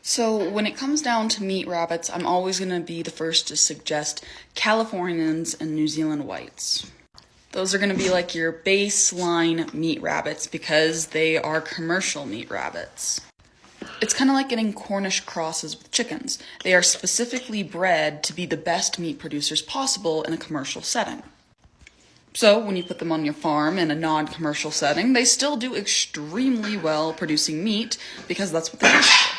So, when it comes down to meat rabbits, I'm always going to be the first to suggest Californians and New Zealand whites. Those are going to be like your baseline meat rabbits because they are commercial meat rabbits. It's kind of like getting Cornish crosses with chickens. They are specifically bred to be the best meat producers possible in a commercial setting. So, when you put them on your farm in a non-commercial setting, they still do extremely well producing meat because that's what they're used for.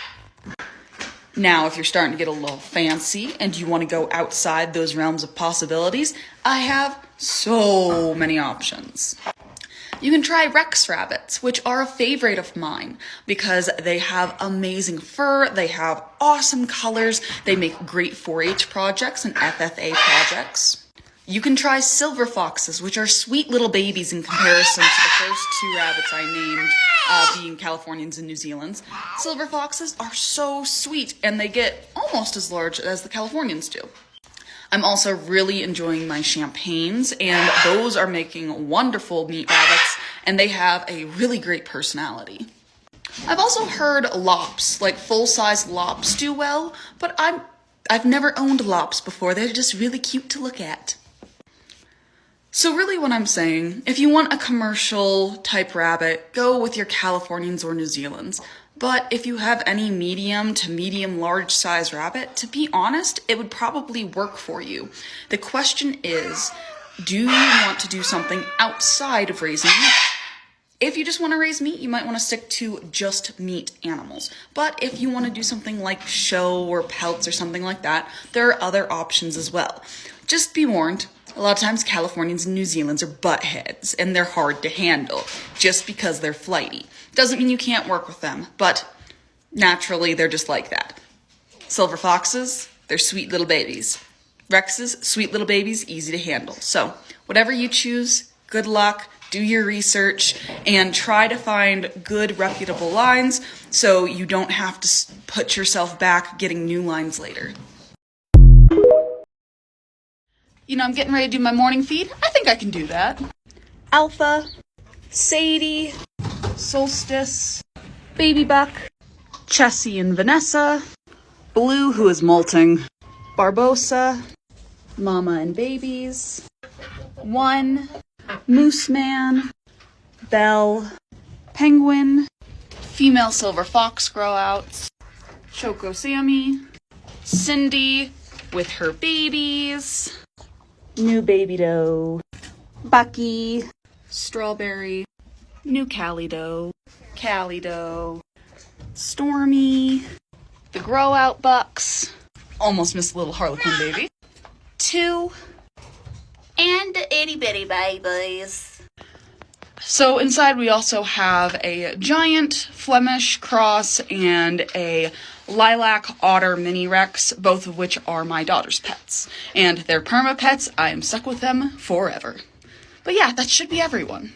Now, if you're starting to get a little fancy and you want to go outside those realms of possibilities, I have so many options. You can try Rex rabbits, which are a favorite of mine because they have amazing fur, they have awesome colors, they make great 4-H projects and FFA projects. You can try silver foxes, which are sweet little babies in comparison to the first two rabbits I named, being Californians and New Zealand's. Silver foxes are so sweet, and they get almost as large as the Californians do. I'm also really enjoying my champagnes, and those are making wonderful meat rabbits, and they have a really great personality. I've also heard lops, like full-size lops, do well, but I've never owned lops before. They're just really cute to look at. So really what I'm saying, if you want a commercial type rabbit, go with your Californians or New Zealands. But if you have any medium to medium large size rabbit, to be honest, it would probably work for you. The question is, do you want to do something outside of raising meat? If you just want to raise meat, you might want to stick to just meat animals. But if you want to do something like show or pelts or something like that, there are other options as well. Just be warned, a lot of times Californians and New Zealands are buttheads and they're hard to handle just because they're flighty. Doesn't mean you can't work with them, but naturally they're just like that. Silver foxes, they're sweet little babies. Rexes, sweet little babies, easy to handle. So whatever you choose, good luck, do your research, and try to find good reputable lines so you don't have to put yourself back getting new lines later. You know, I'm getting ready to do my morning feed. I think I can do that. Alpha, Sadie, Solstice, Baby Buck, Chessie and Vanessa, Blue, who is molting, Barbosa, Mama and Babies, One, Moose Man, Belle, Penguin, Female Silver Fox Growouts, Choco Sammy, Cindy with her babies, New Baby Doe, Bucky, Strawberry, New Callie Doe, Stormy, the Growout Bucks, almost missed little Harlequin baby, 2, and the itty bitty babies. So inside we also have a giant Flemish cross and a lilac otter mini Rex, both of which are my daughter's pets. And they're perma pets. I am stuck with them forever. But yeah, that should be everyone.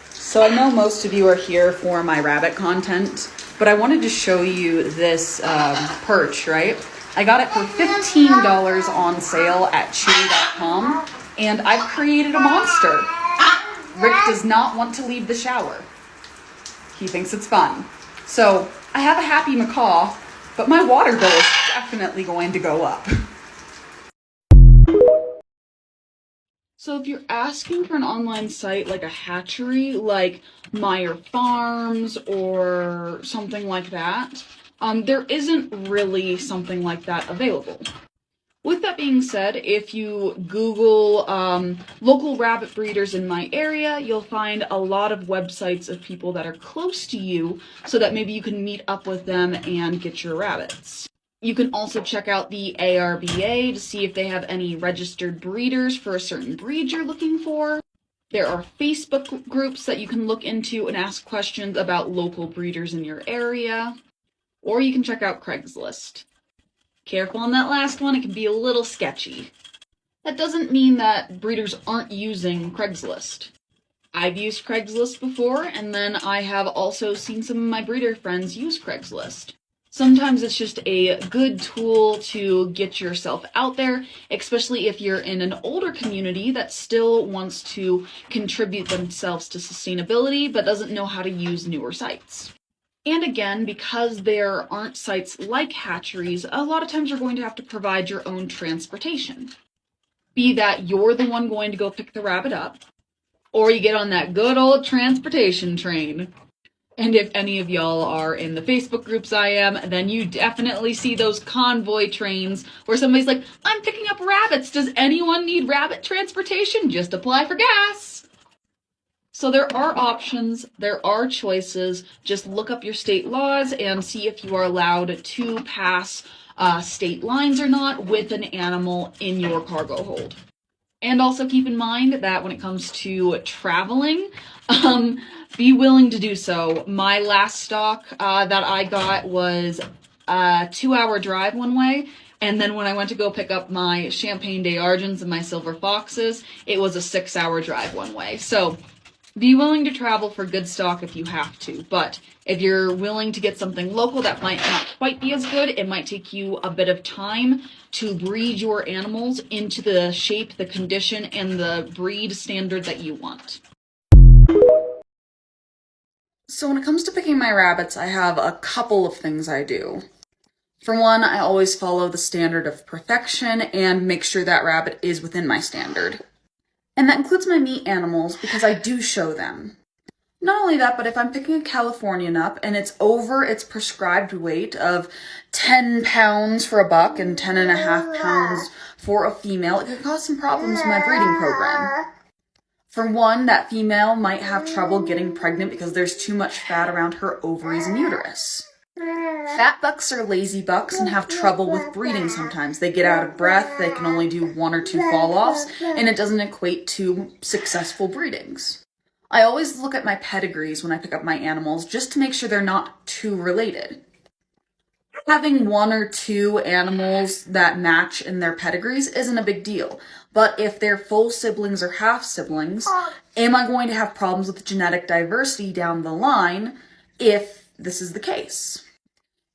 So I know most of you are here for my rabbit content, but I wanted to show you this perch, right? I got it for $15 on sale at Chewy.com, and I've created a monster. Rick does not want to leave the shower. He thinks it's fun. So I have a happy macaw, but my water bill is definitely going to go up. So if you're asking for an online site like a hatchery, like Meyer Farms or something like that, there isn't really something like that available. With that being said, if you Google local rabbit breeders in my area, you'll find a lot of websites of people that are close to you so that maybe you can meet up with them and get your rabbits. You can also check out the ARBA to see if they have any registered breeders for a certain breed you're looking for. There are Facebook groups that you can look into and ask questions about local breeders in your area. Or you can check out Craigslist. Careful on that last one, it can be a little sketchy. That doesn't mean that breeders aren't using Craigslist. I've used Craigslist before, and then I have also seen some of my breeder friends use Craigslist. Sometimes it's just a good tool to get yourself out there, especially if you're in an older community that still wants to contribute themselves to sustainability but doesn't know how to use newer sites. And again, because there aren't sites like hatcheries, a lot of times you're going to have to provide your own transportation. Be that you're the one going to go pick the rabbit up, or you get on that good old transportation train. And if any of y'all are in the Facebook groups I am, then you definitely see those convoy trains where somebody's like, I'm picking up rabbits. Does anyone need rabbit transportation? Just apply for gas. So there are options, there are choices. Just look up your state laws and see if you are allowed to pass state lines or not with an animal in your cargo hold. And also keep in mind that when it comes to traveling, be willing to do so. My last stock that I got was a 2-hour drive one way. And then when I went to go pick up my Champagne des Argents and my Silver Foxes, it was a 6-hour drive one way. So be willing to travel for good stock if you have to. But if you're willing to get something local that might not quite be as good, it might take you a bit of time to breed your animals into the shape, the condition, and the breed standard that you want. So when it comes to picking my rabbits, I have a couple of things I do. For one, I always follow the standard of perfection and make sure that rabbit is within my standard. And that includes my meat animals because I do show them. Not only that, but if I'm picking a Californian up and it's over its prescribed weight of 10 pounds for a buck and 10.5 pounds for a female, it could cause some problems with my breeding program. For one, that female might have trouble getting pregnant because there's too much fat around her ovaries and uterus. Fat bucks are lazy bucks and have trouble with breeding sometimes. They get out of breath, they can only do 1 or 2 fall-offs, and it doesn't equate to successful breedings. I always look at my pedigrees when I pick up my animals just to make sure they're not too related. Having 1 or 2 animals that match in their pedigrees isn't a big deal. But if they're full siblings or half siblings, am I going to have problems with genetic diversity down the line if this is the case?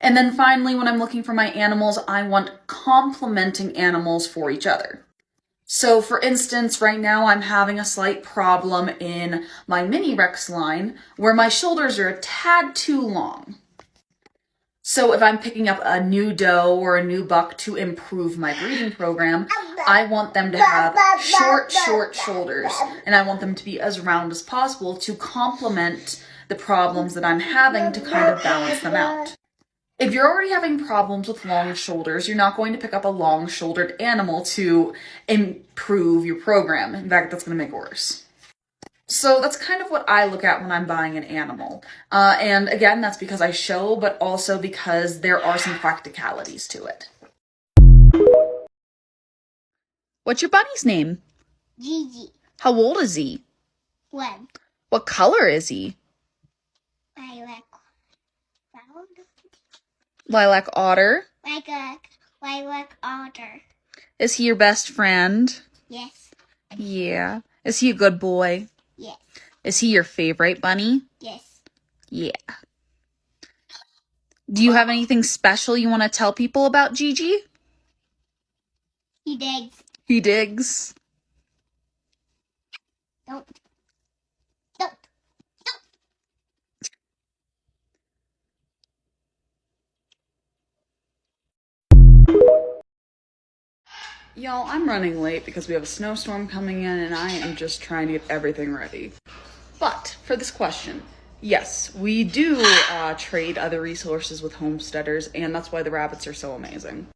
And then finally, when I'm looking for my animals, I want complementing animals for each other. So for instance, right now I'm having a slight problem in my Mini Rex line where my shoulders are a tad too long. So if I'm picking up a new doe or a new buck to improve my breeding program, I want them to have short shoulders, and I want them to be as round as possible to complement the problems that I'm having to kind of balance them out. If you're already having problems with long shoulders, you're not going to pick up a long-shouldered animal to improve your program. In fact, that's going to make it worse. So that's kind of what I look at when I'm buying an animal. And again, that's because I show, but also because there are some practicalities to it. What's your bunny's name? Gigi. How old is he? 1. What color is he? Lilac. Round. Lilac otter. Lilac otter. Is he your best friend? Yes. Yeah. Is he a good boy? Yes. Is he your favorite bunny? Yes. Yeah. Do you have anything special you want to tell people about Gigi? He digs. He digs. Don't. Y'all, I'm running late because we have a snowstorm coming in and I am just trying to get everything ready. But for this question, yes, we do trade other resources with homesteaders, and that's why the rabbits are so amazing.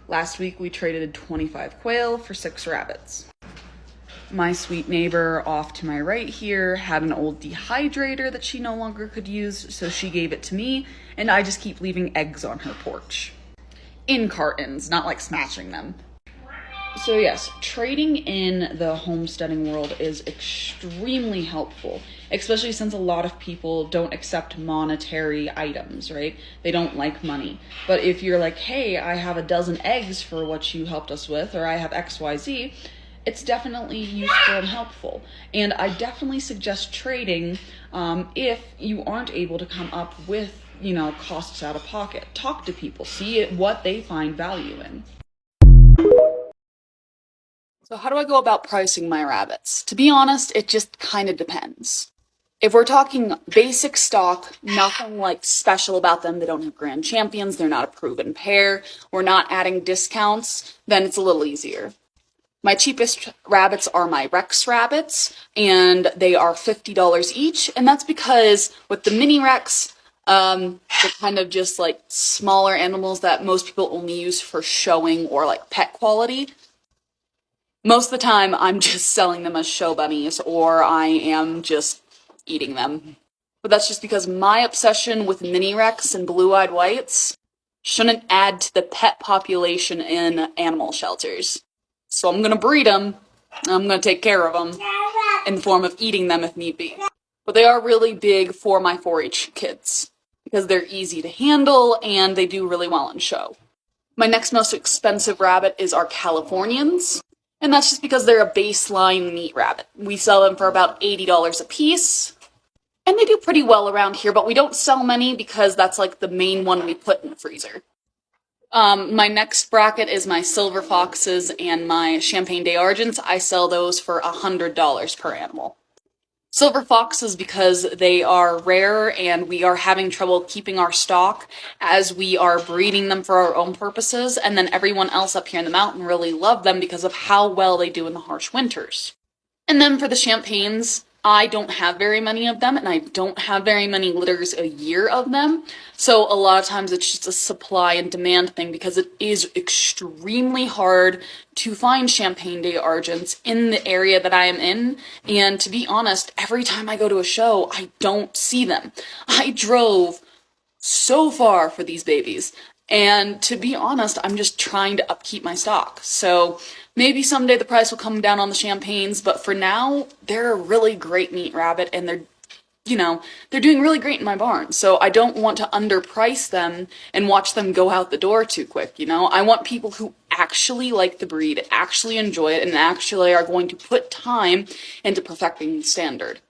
Last week we traded 25 quail for 6 rabbits. My sweet neighbor off to my right here had an old dehydrator that she no longer could use, so she gave it to me, and I just keep leaving eggs on her porch. In cartons, not like smashing them. So yes, trading in the homesteading world is extremely helpful, especially since a lot of people don't accept monetary items, right? They don't like money. But if you're like, hey, I have a dozen eggs for what you helped us with, or I have XYZ, it's definitely useful and helpful. And I definitely suggest trading if you aren't able to come up with, costs out of pocket. Talk to people, see what they find value in. So how do I go about pricing my rabbits? To be honest, it just kind of depends. If we're talking basic stock, nothing like special about them, they don't have grand champions, they're not a proven pair, we're not adding discounts, then it's a little easier. My cheapest rabbits are my Rex rabbits, and they are $50 each, and that's because with the mini Rex, they're kind of just like smaller animals that most people only use for showing or like pet quality. Most of the time, I'm just selling them as show bunnies, or I am just eating them. But that's just because my obsession with mini Rex and blue-eyed whites shouldn't add to the pet population in animal shelters. So I'm gonna breed them, I'm gonna take care of them in the form of eating them if need be. But they are really big for my 4-H kids because they're easy to handle and they do really well in show. My next most expensive rabbit is our Californians, and that's just because they're a baseline meat rabbit. We sell them for about $80 a piece, and they do pretty well around here, but we don't sell many because that's like the main one we put in the freezer. My next bracket is my silver foxes and my Champagne des Argents. I sell those for $100 per animal. Silver foxes because they are rare and we are having trouble keeping our stock as we are breeding them for our own purposes, and then everyone else up here in the mountain really love them because of how well they do in the harsh winters. And then for the champagnes, I don't have very many of them, and I don't have very many litters a year of them. So a lot of times it's just a supply and demand thing because it is extremely hard to find Champagne des Argents in the area that I am in. And to be honest, every time I go to a show, I don't see them. I drove so far for these babies. And to be honest, I'm just trying to upkeep my stock. So maybe someday the price will come down on the champagnes, but for now, they're a really great meat rabbit and they're doing really great in my barn. So I don't want to underprice them and watch them go out the door too quick, I want people who actually like the breed, actually enjoy it, and actually are going to put time into perfecting the standard.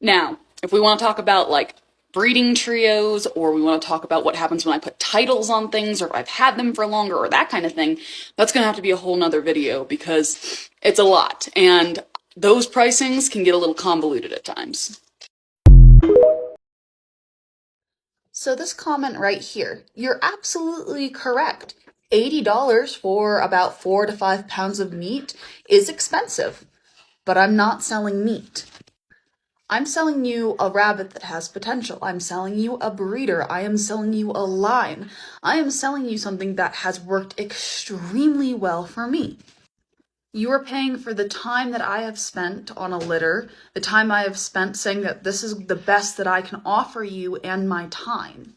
Now, if we want to talk about like breeding trios, or we want to talk about what happens when I put titles on things, or if I've had them for longer, or that kind of thing, that's going to have to be a whole nother video because it's a lot, and those pricings can get a little convoluted at times. So this comment right here, you're absolutely correct. $80 for about 4 to 5 pounds of meat is expensive, but I'm not selling meat. I'm selling you a rabbit that has potential. I'm selling you a breeder. I am selling you a line. I am selling you something that has worked extremely well for me. You are paying for the time that I have spent on a litter, the time I have spent saying that this is the best that I can offer you and my time.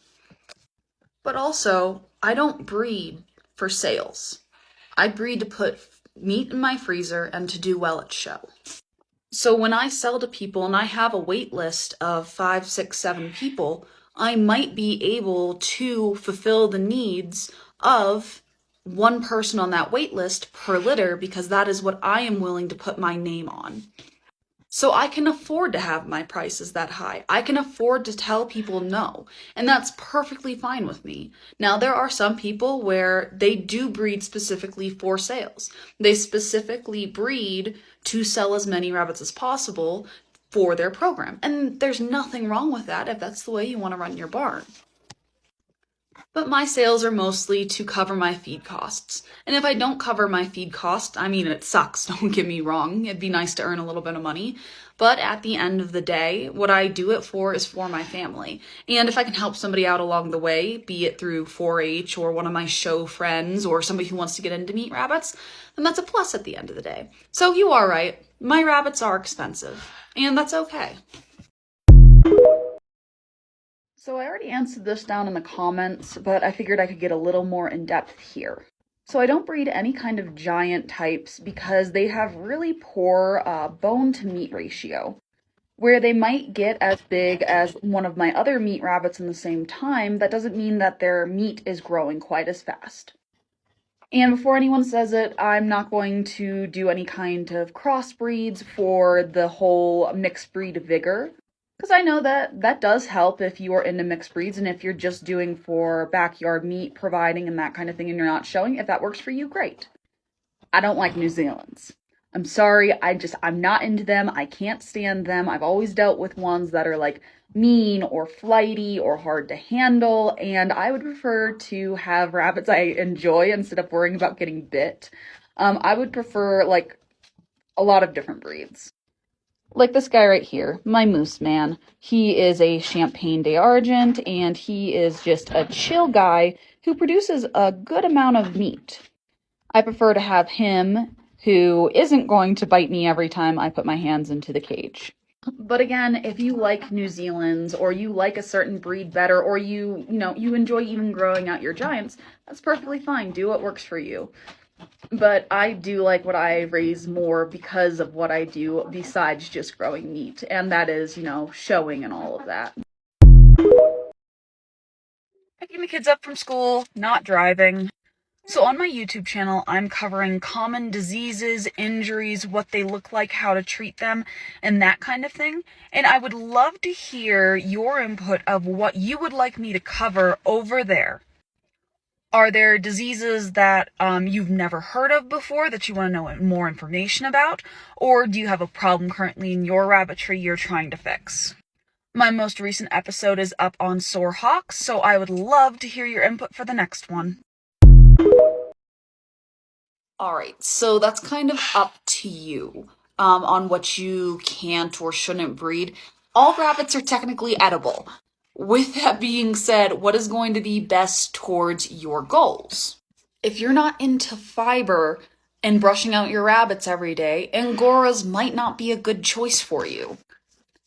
But also, I don't breed for sales. I breed to put meat in my freezer and to do well at show. So when I sell to people and I have a wait list of 5, 6, 7 people, I might be able to fulfill the needs of one person on that wait list per litter because that is what I am willing to put my name on. So I can afford to have my prices that high. I can afford to tell people no, and that's perfectly fine with me. Now, there are some people where they do breed specifically for sales. They specifically breed to sell as many rabbits as possible for their program. And there's nothing wrong with that if that's the way you want to run your barn. But my sales are mostly to cover my feed costs. And if I don't cover my feed cost, I mean, it sucks, don't get me wrong. It'd be nice to earn a little bit of money. But at the end of the day, what I do it for is for my family. And if I can help somebody out along the way, be it through 4-H or one of my show friends or somebody who wants to get into meat rabbits, then that's a plus at the end of the day. So you are right. My rabbits are expensive. And that's okay. So I already answered this down in the comments, but I figured I could get a little more in depth here. So I don't breed any kind of giant types because they have really poor bone to meat ratio. Where they might get as big as one of my other meat rabbits in the same time, that doesn't mean that their meat is growing quite as fast. And before anyone says it, I'm not going to do any kind of crossbreeds for the whole mixed breed vigor. Because I know that that does help if you are into mixed breeds and if you're just doing for backyard meat providing and that kind of thing and you're not showing. If that works for you, great. I don't like New Zealand's. I'm sorry, I'm not into them. I can't stand them. I've always dealt with ones that are like mean or flighty or hard to handle, and I would prefer to have rabbits I enjoy instead of worrying about getting bit. I would prefer like a lot of different breeds. Like this guy right here, my moose man. He is a Champagne d'Argent, and he is just a chill guy who produces a good amount of meat. I prefer to have him who isn't going to bite me every time I put my hands into the cage. But again, if you like New Zealand's or you like a certain breed better or you enjoy even growing out your giants, that's perfectly fine. Do what works for you. But I do like what I raise more because of what I do besides just growing meat, and that is, showing and all of that. Picking the kids up from school, not driving. So on my YouTube channel, I'm covering common diseases, injuries, what they look like, how to treat them, and that kind of thing. And I would love to hear your input of what you would like me to cover over there. Are there diseases that you've never heard of before that you want to know more information about? Or do you have a problem currently in your rabbitry you're trying to fix? My most recent episode is up on sore hawks, so I would love to hear your input for the next one. Alright, so that's kind of up to you on what you can't or shouldn't breed. All rabbits are technically edible. With that being said, what is going to be best towards your goals? If you're not into fiber and brushing out your rabbits every day, Angoras might not be a good choice for you.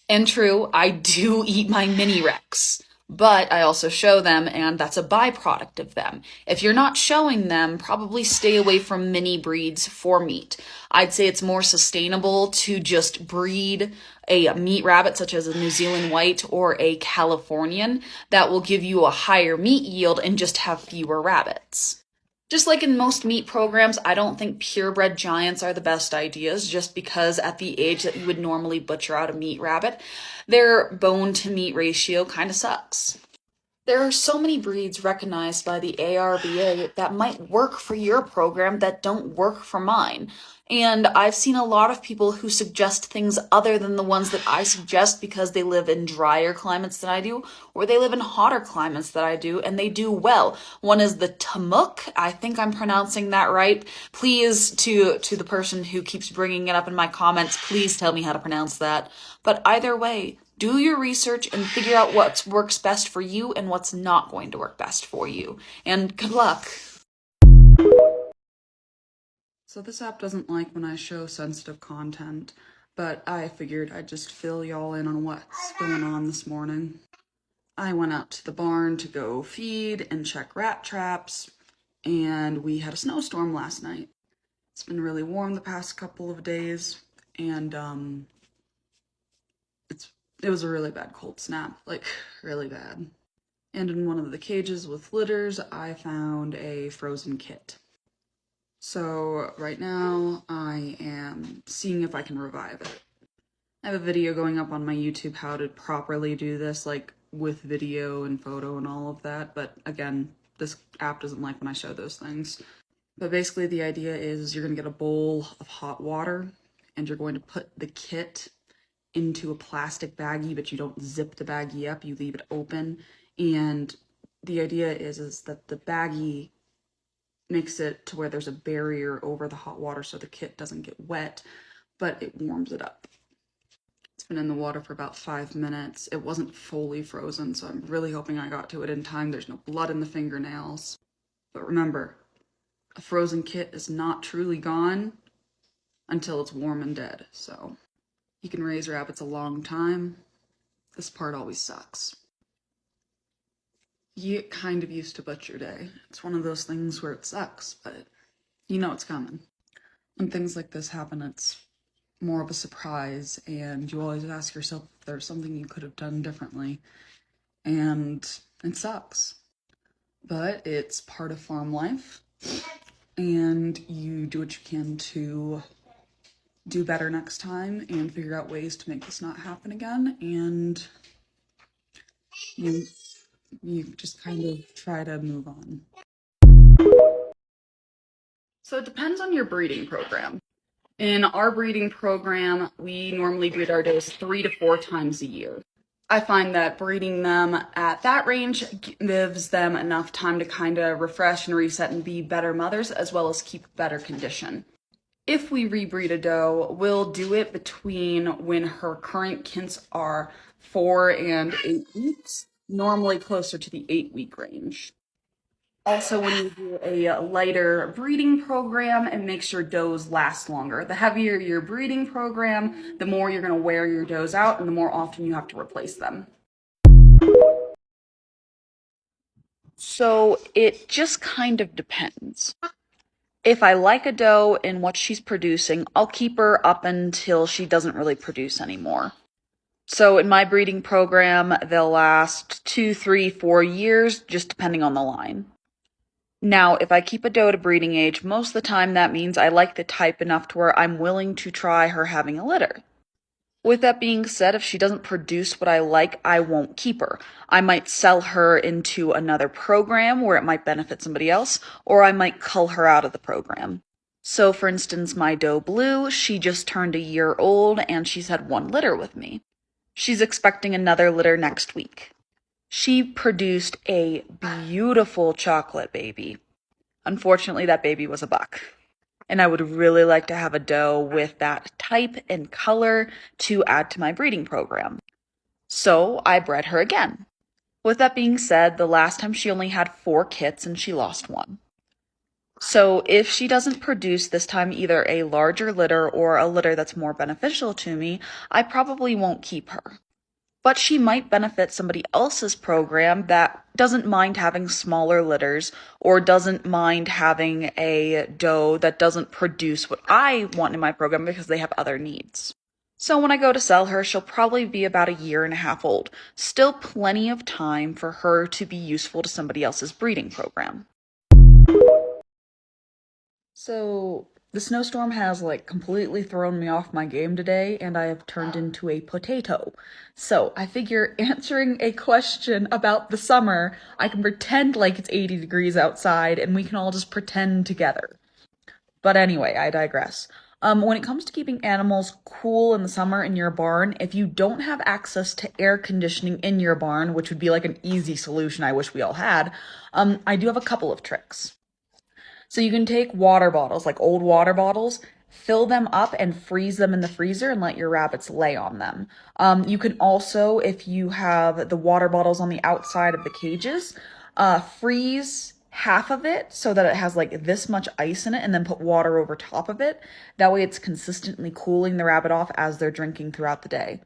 And true, I do eat my mini Rex, but I also show them, and that's a byproduct of them. If you're not showing them, probably stay away from mini breeds for meat. I'd say it's more sustainable to just breed a meat rabbit such as a New Zealand white or a Californian that will give you a higher meat yield and just have fewer rabbits. Just like in most meat programs, I don't think purebred giants are the best ideas just because at the age that you would normally butcher out a meat rabbit, their bone to meat ratio kind of sucks. There are so many breeds recognized by the ARBA that might work for your program that don't work for mine. And I've seen a lot of people who suggest things other than the ones that I suggest because they live in drier climates than I do, or they live in hotter climates than I do, and they do well. One is the Tamuk. I think I'm pronouncing that right. Please, to the person who keeps bringing it up in my comments, please tell me how to pronounce that. But either way, do your research and figure out what works best for you and what's not going to work best for you. And good luck. So this app doesn't like when I show sensitive content, but I figured I'd just fill y'all in on what's going on this morning. I went out to the barn to go feed and check rat traps, and we had a snowstorm last night. It's been really warm the past couple of days, and it was a really bad cold snap, like really bad. And in one of the cages with litters, I found a frozen kit. So right now I am seeing if I can revive it. I have a video going up on my YouTube how to properly do this, like with video and photo and all of that, but again, this app doesn't like when I show those things. But basically the idea is you're gonna get a bowl of hot water and you're going to put the kit into a plastic baggie, but you don't zip the baggie up, you leave it open. And the idea is that the baggie makes it to where there's a barrier over the hot water so the kit doesn't get wet, but it warms it up. It's been in the water for about 5 minutes. It wasn't fully frozen, so I'm really hoping I got to it in time. There's no blood in the fingernails. But remember, a frozen kit is not truly gone until it's warm and dead, so you can raise rabbits a long time. This part always sucks. You get kind of used to butcher day. It's one of those things where it sucks, but you know it's coming. When things like this happen, it's more of a surprise, and you always ask yourself if there's something you could have done differently, and it sucks. But it's part of farm life, and you do what you can to do better next time and figure out ways to make this not happen again, and you just kind of try to move on. So it depends on your breeding program. In our breeding program, we normally breed our does 3 to 4 times a year. I find that breeding them at that range gives them enough time to kind of refresh and reset and be better mothers, as well as keep better condition. If we rebreed a doe, we'll do it between when her current kints are 4 and 8 weeks, normally closer to the 8-week range. Also, when you do a lighter breeding program, it makes your does last longer. The heavier your breeding program, the more you're going to wear your does out and the more often you have to replace them. So it just kind of depends. If I like a doe and what she's producing, I'll keep her up until she doesn't really produce anymore. So in my breeding program, they'll last 2, 3, 4 years, just depending on the line. Now, if I keep a doe to breeding age, most of the time that means I like the type enough to where I'm willing to try her having a litter. With that being said, if she doesn't produce what I like, I won't keep her. I might sell her into another program where it might benefit somebody else, or I might cull her out of the program. So for instance, my doe Blue, she just turned a year old and she's had 1 litter with me. She's expecting another litter next week. She produced a beautiful chocolate baby. Unfortunately, that baby was a buck. And I would really like to have a doe with that type and color to add to my breeding program. So I bred her again. With that being said, the last time she only had 4 kits and she lost 1. So if she doesn't produce this time either a larger litter or a litter that's more beneficial to me, I probably won't keep her. But she might benefit somebody else's program that doesn't mind having smaller litters or doesn't mind having a doe that doesn't produce what I want in my program because they have other needs. So when I go to sell her, she'll probably be about 1.5 years old. Still plenty of time for her to be useful to somebody else's breeding program. So the snowstorm has completely thrown me off my game today, and I have turned into a potato. So I figure answering a question about the summer, I can pretend like it's 80 degrees outside and we can all just pretend together. But anyway, I digress. When it comes to keeping animals cool in the summer in your barn, if you don't have access to air conditioning in your barn, which would be like an easy solution I wish we all had, I do have a couple of tricks. So you can take water bottles, like old water bottles, fill them up and freeze them in the freezer and let your rabbits lay on them. You can also, if you have the water bottles on the outside of the cages, freeze half of it so that it has this much ice in it and then put water over top of it. That way it's consistently cooling the rabbit off as they're drinking throughout the day.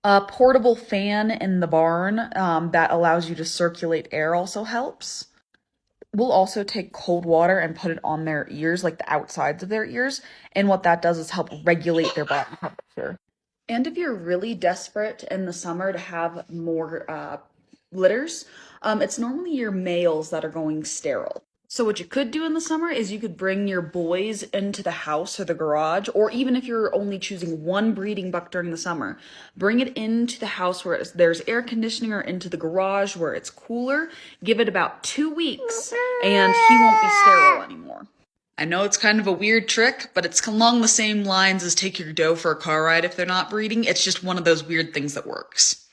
A portable fan in the barn that allows you to circulate air also helps. We'll also take cold water and put it on their ears, like the outsides of their ears, and what that does is help regulate their body temperature. And if you're really desperate in the summer to have more litters, it's normally your males that are going sterile. So what you could do in the summer is you could bring your boys into the house or the garage, or even if you're only choosing 1 breeding buck during the summer, bring it into the house where there's air conditioning or into the garage where it's cooler. Give it about 2 weeks and he won't be sterile anymore. I know it's kind of a weird trick, but it's along the same lines as take your doe for a car ride if they're not breeding. It's just one of those weird things that works.